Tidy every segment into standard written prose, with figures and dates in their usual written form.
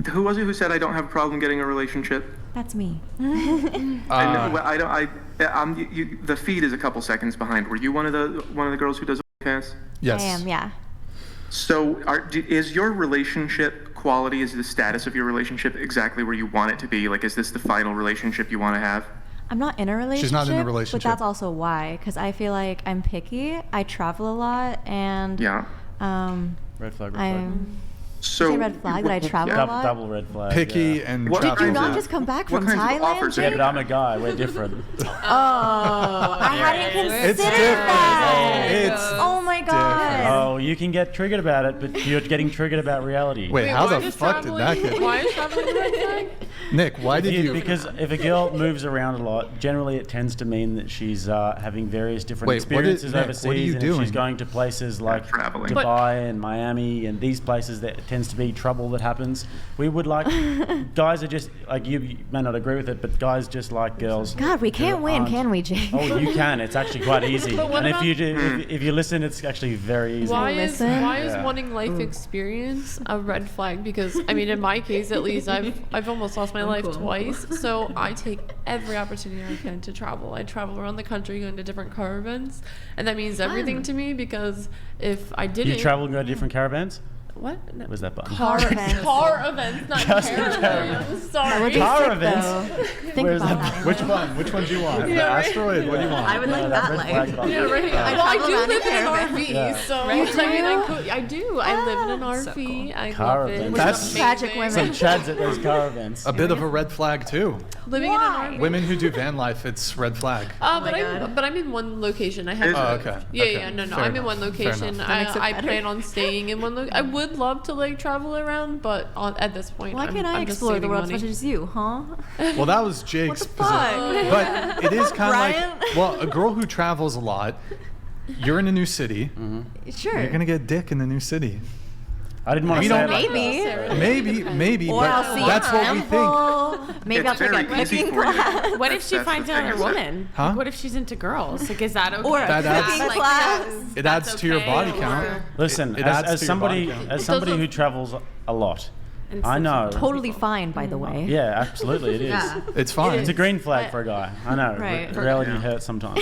who was it who said I don't have a problem getting a relationship? That's me. The feed is a couple seconds behind. Were you one of the girls who does OnlyFans? Yes. I am, yeah. So is your relationship quality, is the status of your relationship exactly where you want it to be? Like, is this the final relationship you want to have? I'm not in a relationship. She's not in a relationship. But that's also why, because I feel like I'm picky. I travel a lot, and Yeah. Red flag. So Is it a red flag that I travel a lot? Double red flag. Picky yeah. and What Did you travel. not just come back What from kinds of offers Thailand? are Yeah, you but I'm a guy. We're different. Oh, I hadn't considered It's different. that. It's Oh my god. Oh, you can get triggered about it, but you're getting triggered about reality. Wait, how why the is fuck did that get? Why is traveling a red flag? Nick, why did you? Because if a girl moves around a lot, generally it tends to mean that she's having various different Wait, what is- experiences Nick, overseas. what are you and if doing? she's going to places like traveling. Dubai and Miami and these places, that tends to be trouble that happens. We would like guys are just like you may not agree with it, but guys just like girls. God, we can't who win, aren't- can we, Jake? Oh, you can. It's actually quite easy. But what And if about- you do, if you listen, it's actually very easy. Why is Listen. Yeah. wanting life experience a red flag? Because I mean, in my case at least, I've almost lost my life twice. So I take every opportunity I can to travel. I travel around the country going to different caravans, and that means everything to me. Because if I didn't, You travel and go to different caravans? What? No. Was that button? Car events. Car events, not Just caravans. Sorry. Car Sick, events? though. Think Where's about that? that. Which one? Which one do you want? The Yeah, right. asteroid? What do you want? I would like that red life. flag button. Yeah, right. Well, I travel do around live in an caravan. RV, Yeah. so Right. I mean, I do. I live in an RV. I Car love it. events. It's That's- Tragic amazing. women. Some chads at those car events. A bit of a red flag too. Living Why? in an RV. Women who do van life, it's red flag. But my God. I'm in one location. I have. Oh, okay. Yeah, Okay. yeah, no. Fair I'm in enough. one Fair location. enough. That makes it I better. plan on staying in one location. I would love to like travel around, but at this point, Why can't I I'm just explore the saving world as money. much as you, huh? Well, that was Jake's What the fuck? position. But it is kind of Brian? like, well, a girl who travels a lot, you're in a new city, Sure. you're going to get dick in the new city. I didn't want to You say don't- it. Maybe. Maybe, Or but I'll see that's a what we think. temple. Maybe It's I'll take a very easy cooking for you. class. What if she That's the finds thing, another is that- woman? Huh? Like, what if she's into girls? Like, is that okay? Or a That adds- cooking Like, class. It adds to your okay, body or- count. Listen, It adds as to your body somebody count. as somebody doesn't- who travels a lot, And I sleeps know. with other Totally people. fine, by the way. Yeah, absolutely, it is. Yeah. It's fine. It's a green flag for a guy. I know. Right. Reality hurts sometimes.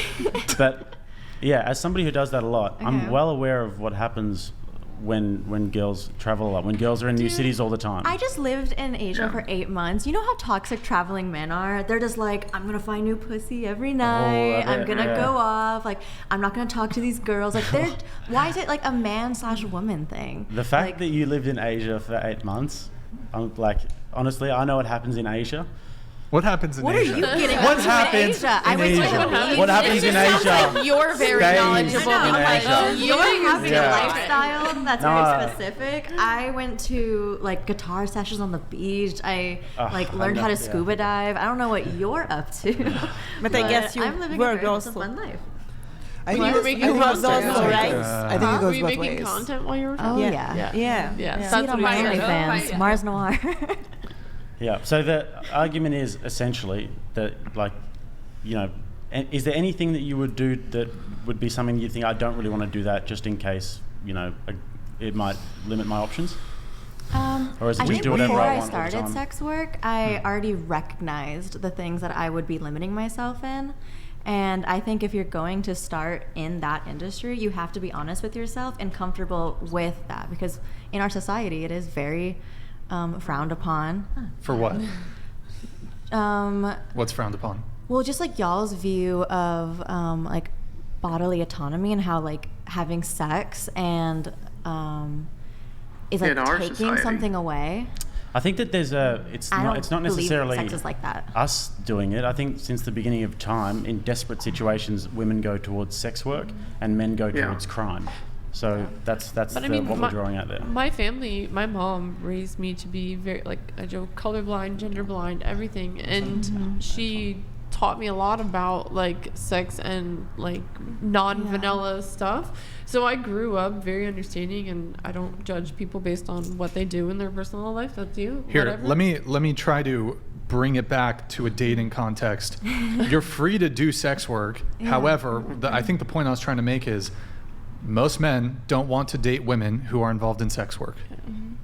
But yeah, as somebody who does that a lot, Okay. I'm well aware of what happens when girls travel a lot, when girls are in new cities all the time. I just lived in Asia for 8 months. You know how toxic traveling men are? They're just like, I'm gonna find new pussy every night. I I'm bet, gonna yeah. go off. Like, I'm not gonna talk to these girls. Like, they're why is it like a man/woman thing? The fact Like, that you lived in Asia for 8 months, I'm like, honestly, I know what happens in Asia. What happens in what are Asia? you getting? What up to happens in Asia? I in went to Asia? the beach. What happens in Asia? You're very Stays knowledgeable. in Like, Asia. You're having Yeah. a lifestyle that's No. very specific. I went to like guitar sessions on the beach. I like I learned how to know, yeah. scuba dive. I don't know what you're up to. But I guess you I'm living were a very girls. fun life. I You think were it making goes content. also, right? Uh, I think it Were goes you both making ways. content while you were Oh traveling? yeah. Yeah. Yeah. See That's it on what my we said. OnlyFans, Yeah. Mars Noir. Yeah. So the argument is essentially that, like, you know, is there anything that you would do that would be something you think I don't really want to do that just in case, you know, it might limit my options? Or is it I just think do whatever before I I want all the started time? sex work, I already recognized the things that I would be limiting myself in. And I think if you're going to start in that industry, you have to be honest with yourself and comfortable with that. Because in our society, it is very frowned upon. For what? Um, What's frowned upon? well, just like y'all's view of like bodily autonomy and how like having sex and is like In our taking society. something away. I think that there's it's I not don't it's not believe necessarily sex is like that. us doing it. I think since the beginning of time, in desperate situations, women go towards sex work and men go Yeah. towards crime. So that's But I mean, what we're drawing out there. My family, my mom raised me to be very, like, I joke, colorblind, gender blind, everything. And she taught me a lot about, like, sex and, like, non-vanilla stuff. So I grew up very understanding, and I don't judge people based on what they do in their personal life. That's you. Here, whatever. let me try to bring it back to a dating context. You're free to do sex work. However, I think the point I was trying to make is most men don't want to date women who are involved in sex work.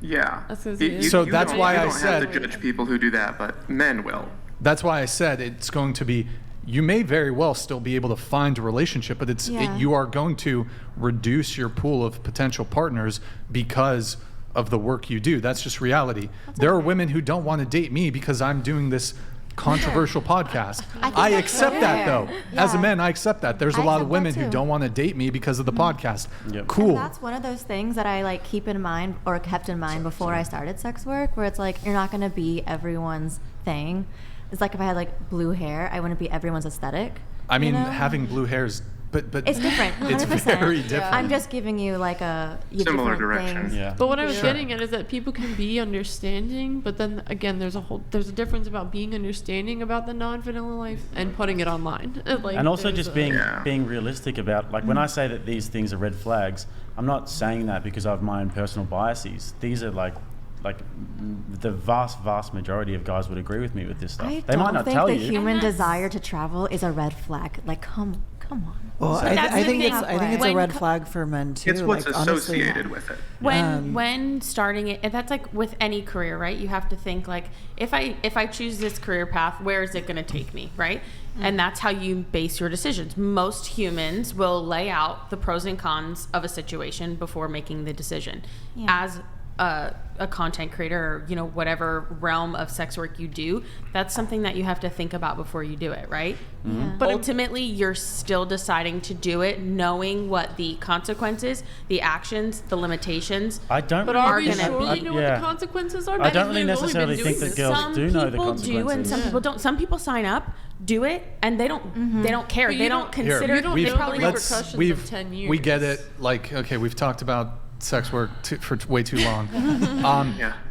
Yeah. I was gonna say, So that's don't- why you I don't said- have to judge people who do that, but men will. That's why I said it's going to be, you may very well still be able to find a relationship, but Yeah. you are going to reduce your pool of potential partners because of the work you do. That's just reality. There are women who don't want to date me because I'm doing this controversial podcast. I that's accept that fair. though. As a Yeah. man, I accept that. There's a I lot of accept that women who too. don't want to date me because of the podcast. Yep. Cool. And that's one of those things that I like keep in mind or kept in mind before I started sex work, where it's like you're not going to be everyone's thing. It's like if I had like blue hair, I wouldn't be everyone's aesthetic. I mean, you know? having blue hairs, but It's different. 100%. It's very different. I'm just giving you like Similar different direction. things. Yeah. But what I was Sure. getting at is that people can be understanding, but then again, there's a difference about being understanding about the non-vanilla life and putting it online. Like, And also there's just a- being Yeah. being realistic about, like, when I say that these things are red flags, I'm not saying that because of my own personal biases. These are like the vast majority of guys would agree with me with this stuff. I They might don't not think tell the you. human And that's- desire to travel is a red flag. Like, come on. Well, So- I, That's I the think thing. I think it's a When red co- flag for men too. It's what's like, honestly, associated with it. When starting it, and that's like with any career, right? You have to think like, if I choose this career path, where is it going to take me, right? And that's how you base your decisions. Most humans will lay out the pros and cons of a situation before making the decision. Yeah. As a content creator, or whatever realm of sex work you do, that's something that you have to think about before you do it, right? Yeah. But ultimately, you're still deciding to do it, knowing what the consequences, the actions, the limitations. I don't. But really are we gonna sure be- you know what the consequences are? I don't Because really they've only been necessarily doing think that this. girls Some do know the people do, and some consequences. people don't. Some people sign up, do it, and they don't. They don't care. But They you don't don't- consider. you don't They know the probably repercussions of 10 years. We get it. Like, okay, we've talked about sex work for way too long. Yeah.